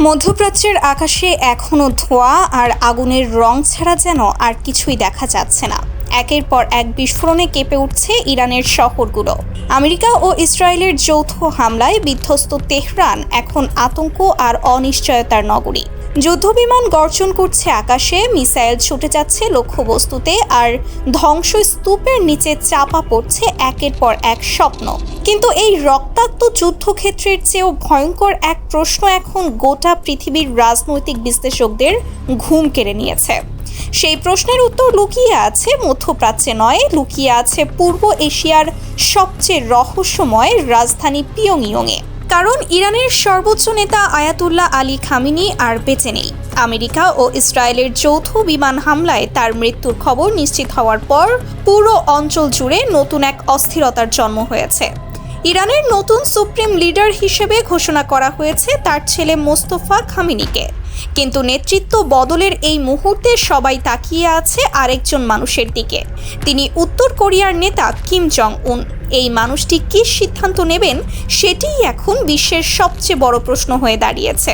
মধ্যপ্রাচ্যের আকাশে এখনও ধোঁয়া আর আগুনের রং ছাড়া যেন আর কিছুই দেখা যাচ্ছে না। একের পর এক বিস্ফোরণে কেঁপে উঠছে ইরানের শহরগুলো। আমেরিকা ও ইসরায়েলের যৌথ হামলায় বিধ্বস্ত তেহরান এখন আতঙ্ক আর অনিশ্চয়তার নগরী। যুদ্ধবিমান গর্জন করছে আকাশে, মিসাইল ছুটে যাচ্ছে লক্ষ্যবস্তুতে, আর ধ্বংসস্তূপের নিচে চাপা পড়ছে একের পর এক স্বপ্ন। কিন্তু এই রক্তাক্ত যুদ্ধক্ষেত্রের চেয়েও ভয়ঙ্কর এক প্রশ্ন এখন গোটা পৃথিবীর রাজনৈতিক বিশ্লেষকদের ঘুম কেড়ে নিয়েছে। সেই প্রশ্নের উত্তর লুকিয়ে আছে মধ্যপ্রাচ্যে নয়, লুকিয়ে আছে পূর্ব এশিয়ার সবচেয়ে রহস্যময় রাজধানী পিয়ংইয়ংয়ে। কারণ ইরানের সর্বোচ্চ নেতা আয়াতুল্লাহ আলী খামেনি আর বেঁচে নেই। আমেরিকা ও ইসরায়েলের যৌথ বিমান হামলায় তার মৃত্যুর খবর নিশ্চিত হওয়ার পর পুরো অঞ্চল জুড়ে নতুন এক অস্থিরতার জন্ম হয়েছে। ইরানের নতুন সুপ্রিম লিডার হিসেবে ঘোষণা করা হয়েছে তার ছেলে মোস্তফা খামেনিকে। কিন্তু নেতৃত্ব বদলের এই মুহূর্তে সবাই তাকিয়ে আছে আরেকজন মানুষের দিকে। তিনি উত্তর কোরিয়ার নেতা কিম জং উন। এই মানুষটি কী সিদ্ধান্ত নেবেন সেটিই এখন বিশ্বের সবচেয়ে বড় প্রশ্ন হয়ে দাঁড়িয়েছে।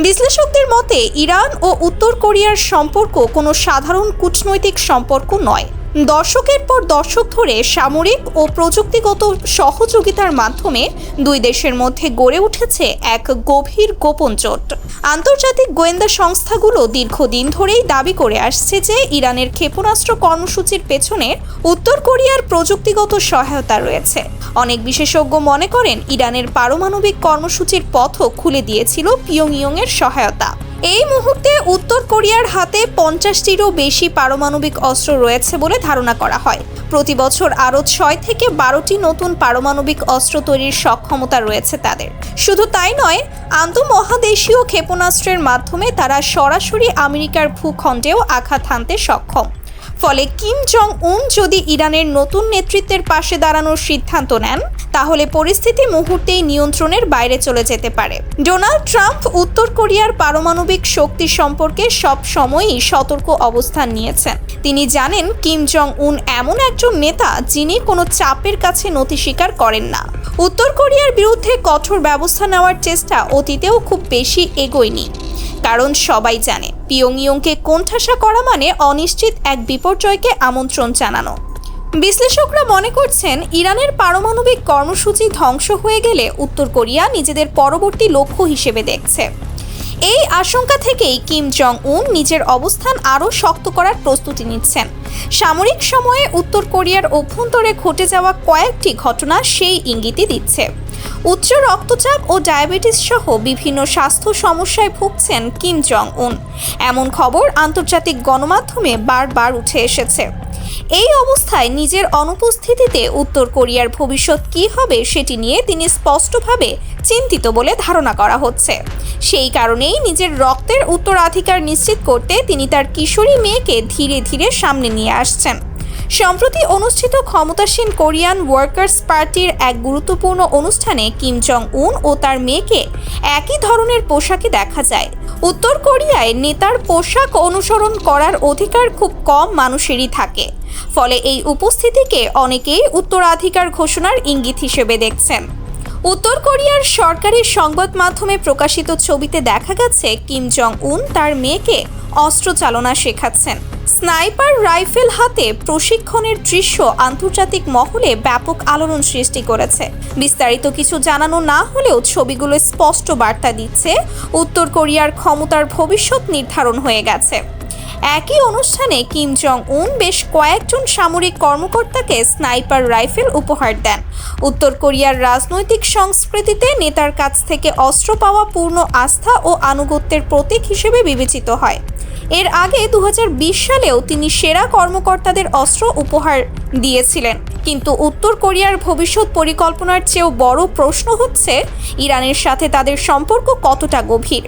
বিশ্লেষকদের মতে ইরান ও উত্তর কোরিয়ার সম্পর্ক কোনো সাধারণ কূটনৈতিক সম্পর্ক নয়। দশকের পর দশক ধরে সামরিক ও প্রযুক্তিগত সহযোগিতার মাধ্যমে দুই দেশের মধ্যে গড়ে উঠেছে এক গভীর গোপন জোট। আন্তর্জাতিক গোয়েন্দা সংস্থাগুলো দীর্ঘদিন ধরেই দাবি করে আসছে যে ইরানের ক্ষেপণাস্ত্র কর্মসূচির পেছনে উত্তর কোরিয়ার প্রযুক্তিগত সহায়তা রয়েছে। অনেক বিশেষজ্ঞ মনে করেন ইরানের পারমাণবিক কর্মসূচির পথও খুলে দিয়েছিল পিয়ংইয়ংয়ের সহায়তা। এই মুহূর্তে উত্তর কোরিয়ার হাতে 50টিরও বেশি পারমাণবিক অস্ত্র রয়েছে বলে ধারণা করা হয়। প্রতি বছর আরও 6 থেকে 12টি নতুন পারমাণবিক অস্ত্র তৈরির সক্ষমতা রয়েছে তাদের। শুধু তাই নয়, আন্তঃমহাদেশীয় ক্ষেপণাস্ত্রের মাধ্যমে তারা সরাসরি আমেরিকার ভূখণ্ডেও আঘাত হানতে সক্ষম। ফলে কিম জং উন যদি ইরানের নতুন নেতৃত্বের পাশে দাঁড়ানোর সিদ্ধান্ত নেন, তাহলে পরিস্থিতি মুহূর্তেই নিয়ন্ত্রণের বাইরে চলে যেতে পারে। ডোনাল্ড ট্রাম্প উত্তর কোরিয়ার পারমাণবিক শক্তি সম্পর্কে সব সময়ই সতর্ক অবস্থান নিয়েছেন। তিনি জানেন কিম জং উন এমন একজন নেতা যিনি কোনো চাপের কাছে নতি স্বীকার করেন না। উত্তর কোরিয়ার বিরুদ্ধে কঠোর ব্যবস্থা নেওয়ার চেষ্টা অতীতেও খুব বেশি এগোয়নি। কারণ সবাই জানে পিয়ংইয়ংকে কোণঠাসা করা মানে অনিশ্চিত এক বিপর্যয়কে আমন্ত্রণ জানানো। বিশ্লেষকরা মনে করছেন ইরানের পারমাণবিক কর্মসূচি ধ্বংস হয়ে গেলে উত্তর কোরিয়া নিজেদের পরবর্তী লক্ষ্য হিসেবে দেখছে। এই আশঙ্কা থেকেই কিম জং উন নিজের অবস্থান আরও শক্ত করার প্রস্তুতি নিচ্ছেন। সামরিক সময়ে উত্তর কোরিয়ার অভ্যন্তরে ঘটে যাওয়া কয়েকটি ঘটনা সেই ইঙ্গিতই দিচ্ছে। উচ্চ রক্তচাপ ও ডায়াবেটিস সহ বিভিন্ন স্বাস্থ্য সমস্যায় ভুগছেন কিম জং উন, এমন খবর আন্তর্জাতিক গণমাধ্যমে বারবার উঠে এসেছে। এই অবস্থায় নিজের অনুপস্থিতিতে উত্তর কোরিয়ার ভবিষ্যৎ কী হবে সেটি নিয়ে তিনি স্পষ্টভাবে চিন্তিত বলে ধারণা করা হচ্ছে। সেই কারণেই নিজের রক্তের উত্তরাধিকার নিশ্চিত করতে তিনি তার কিশোরী মেয়েকে ধীরে ধীরে সামনে নিয়ে আসছেন। সম্প্রতি অনুষ্ঠিত ক্ষমতাসীন কোরিয়ান ওয়ার্কার্স পার্টির এক গুরুত্বপূর্ণ অনুষ্ঠানে কিম জং উন ও তার মেয়েকে একই ধরনের পোশাকে দেখা যায়। উত্তর কোরিয়ায় নেতার পোশাক অনুসরণ করার অধিকার খুব কম মানুষেরই থাকে। ফলে এই উপস্থিতিকে অনেকেই উত্তরাধিকার ঘোষণার ইঙ্গিত হিসেবে দেখছেন। উত্তর কোরিয়ার সরকারি সংবাদ মাধ্যমে প্রকাশিত ছবিতে দেখা গেছে কিম জং উন তার মেয়েকে অস্ত্র চালনা শেখাচ্ছেন। স্নাইপার রাইফেল হাতে প্রশিক্ষণের দৃশ্য আন্তর্জাতিক মহলে ব্যাপক আলোড়ন সৃষ্টি করেছে। বিস্তারিত কিছু জানানো না হলেও ছবিগুলো স্পষ্ট বার্তা দিচ্ছে উত্তর কোরিয়ার ক্ষমতার ভবিষ্যৎ নির্ধারণ হয়ে গেছে। একই অনুষ্ঠানে কিম জং উন বেশ কয়েকজন সামরিক কর্মকর্তাকে স্নাইপার রাইফেল উপহার দেন। উত্তর কোরিয়ার রাজনৈতিক সংস্কৃতিতে নেতার কাছ থেকে অস্ত্র পাওয়া পূর্ণ আস্থা ও আনুগত্যের প্রতীক হিসেবে বিবেচিত হয়। এর আগে 2020 সালেও তিনি সেরা কর্মকর্তাদের অস্ত্র উপহার দিয়েছিলেন। কিন্তু উত্তর কোরিয়ার ভবিষ্যৎ পরিকল্পনার চেয়েও বড় প্রশ্ন হচ্ছে ইরানের সাথে তাদের সম্পর্ক কতটা গভীর।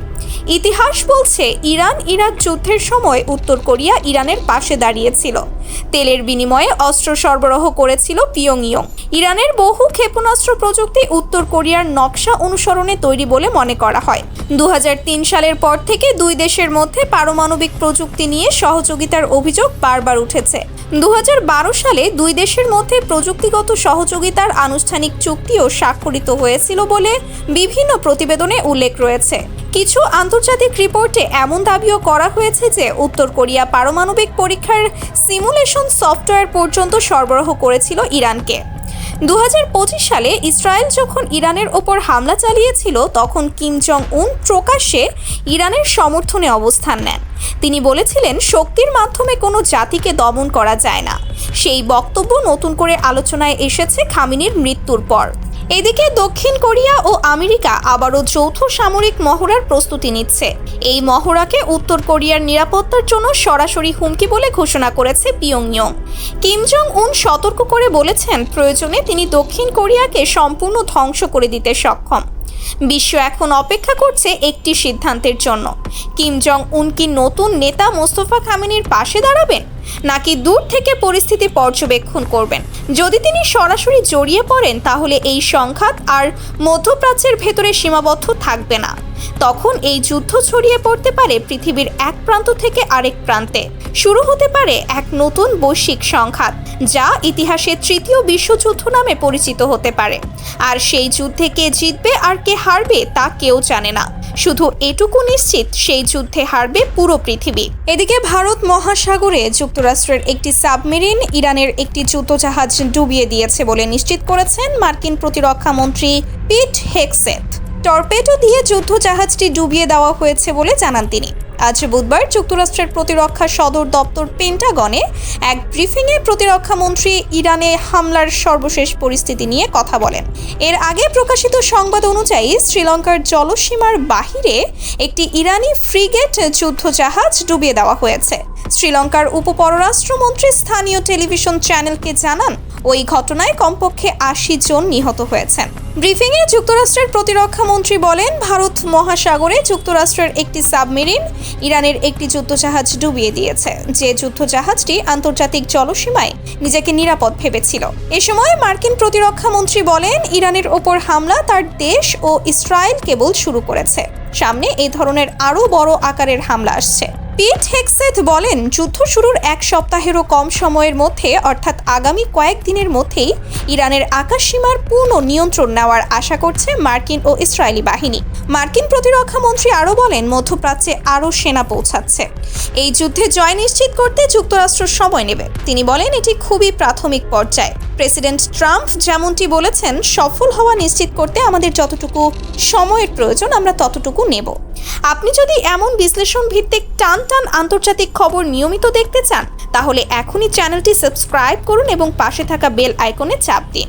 ইতিহাস বলছে ইরান ইরাক যুদ্ধের সময় উত্তর কোরিয়া ইরানের পাশে দাঁড়িয়েছিল। তেলের বিনিময়ে অস্ত্র সরবরাহ করেছিল পিয়ংইয়ং। ইরানের বহু ক্ষেপণাস্ত্র প্রযুক্তি উত্তর কোরিয়ার নকশা অনুসরণে তৈরি বলে মনে করা হয়। 2003 সালের পর থেকে দুই দেশের মধ্যে পারমাণবিক প্রযুক্তি নিয়ে সহযোগিতার অভিযোগ বারবার উঠেছে। 2012 সালে দুই দেশের মধ্যে প্রযুক্তিগত সহযোগিতার আনুষ্ঠানিক চুক্তিও স্বাক্ষরিত হয়েছিল বলে বিভিন্ন প্রতিবেদনে উল্লেখ রয়েছে। কিছু আন্তর্জাতিক রিপোর্টে এমন দাবিও করা হয়েছে যে উত্তর কোরিয়া পারমাণবিক পরীক্ষার সিমুলেশন সফটওয়্যার পর্যন্ত সরবরাহ করেছিল ইরানকে। 2025 সালে ইসরায়েল যখন ইরানের ওপর হামলা চালিয়েছিল তখন কিম জং উন প্রকাশ্যে ইরানের সমর্থনে অবস্থান নেন। তিনি বলেছিলেন, শক্তির মাধ্যমে কোনো জাতিকে দমন করা যায় না। সেই বক্তব্য নতুন করে আলোচনায় এসেছে খামেনির মৃত্যুর পর। এদিকে দক্ষিণ কোরিয়া ও আমেরিকা আবারও যৌথ সামরিক মহড়ার প্রস্তুতি নিচ্ছে। এই মহড়াকে উত্তর কোরিয়ার নিরাপত্তার জন্য সরাসরি হুমকি বলে ঘোষণা করেছে পিয়ংইয়ং। কিম জং উন সতর্ক করে বলেছেন, প্রয়োজনে তিনি দক্ষিণ কোরিয়াকে সম্পূর্ণ ধ্বংস করে দিতে সক্ষম। বিশ্ব এখন অপেক্ষা করছে একটি সিদ্ধান্তের জন্য। কিম জং উন কি নতুন নেতা মোস্তফা খামেনির পাশে দাঁড়াবেন, নাকি দূর থেকে পরিস্থিতি পর্যবেক্ষণ করবেন? যদি তিনি সরাসরি জড়িয়ে পড়েন তাহলে এই সংঘাত আর মধ্যপ্রাচ্যের ভেতরে সীমাবদ্ধ থাকবে না। তখন এই যুদ্ধ ছড়িয়ে পড়তে পারে পৃথিবীর এক প্রান্ত থেকে আরেক প্রান্তে। শুরু হতে পারে এক নতুন বৈশ্বিক সংঘাত, যা ইতিহাসে তৃতীয় বিশ্বযুদ্ধ নামে পরিচিত হতে পারে। আর সেই যুদ্ধে কে জিতবে আর কে হারবে তা কেউ জানে না। শুধু এটুকু নিশ্চিত, সেই যুদ্ধে হারবে পুরো পৃথিবী। এদিকে ভারত মহাসাগরে যুক্তরাষ্ট্রের একটি সাবমেরিন ইরানের একটি যুদ্ধজাহাজ ডুবিয়ে দিয়েছে বলে নিশ্চিত করেছেন মার্কিন প্রতিরক্ষা মন্ত্রী পিট হেগসেথ। টর্পেডো দিয়ে যুদ্ধজাহাজটি ডুবিয়ে দেওয়া হয়েছে বলে জানান তিনি। আজ বুধবার যুক্তরাষ্ট্রের প্রতিরক্ষা সদর দপ্তর পেন্টাগনে এক ব্রিফিংয়ে প্রতিরক্ষা মন্ত্রী ইরানে হামলার সর্বশেষ পরিস্থিতি নিয়ে কথা বলেন। এর আগে প্রকাশিত সংবাদ অনুযায়ী শ্রীলঙ্কার জলসীমার বাহিরে একটি ইরানি ফ্রিগেট যুদ্ধজাহাজ ডুবিয়ে দেওয়া হয়েছে। শ্রীলঙ্কার উপপররাষ্ট্রমন্ত্রী স্থানীয় টেলিভিশন চ্যানেলকে জানান, ওই ঘটনায় কমপক্ষে 80 জন নিহত হয়েছেন। ব্রিফিংয়ে যুক্তরাষ্ট্রের প্রতিরক্ষা মন্ত্রী বলেন, ভারত মহাসাগরে যুক্তরাষ্ট্রের একটি সাবমেরিন ইরানের একটি যুদ্ধজাহাজ ডুবিয়ে দিয়েছে। যে যুদ্ধজাহাজটি আন্তর্জাতিক জলসীমায় নিজেকে নিরাপদ ভেবেছিল। এ সময় মার্কিন প্রতিরক্ষা মন্ত্রী বলেন, ইরানের ওপর হামলা তার দেশ ও ইসরায়েল কেবল শুরু করেছে। সামনে এই ধরনের আরও বড় আকারের হামলা আসছে। পিট হেগসেথ বলেন, যুদ্ধ শুরুর এক সপ্তাহেরও কম সময়ের মধ্যে অর্থাৎ আগামী কয়েকদিনের মধ্যেই ইরানের আকাশসীমার পূর্ণ নিয়ন্ত্রণ নেওয়ার আশা করছে মার্কিন ও ইসরায়েলি বাহিনী। মার্কিন প্রতিরক্ষা মন্ত্রী আরও বলেন, মধ্যপ্রাচ্যে আরও সেনা পৌঁছাচ্ছে। এই যুদ্ধে জয় নিশ্চিত করতে যুক্তরাষ্ট্র সময় নেবে। তিনি বলেন, এটি খুবই প্রাথমিক পর্যায়ে। প্রেসিডেন্ট ট্রাম্প যেমনটি বলেছেন, সফল হওয়া নিশ্চিত করতে আমাদের যতটুকু সময়ের প্রয়োজন আমরা ততটুকু নেব। আপনি যদি এমন বিশ্লেষণ ভিত্তিক টান আন্তর্জাতিক খবর নিয়মিত দেখতে চান তাহলে এখনই চ্যানেলটি সাবস্ক্রাইব করুন এবং পাশে থাকা বেল আইকনে চাপ দিন।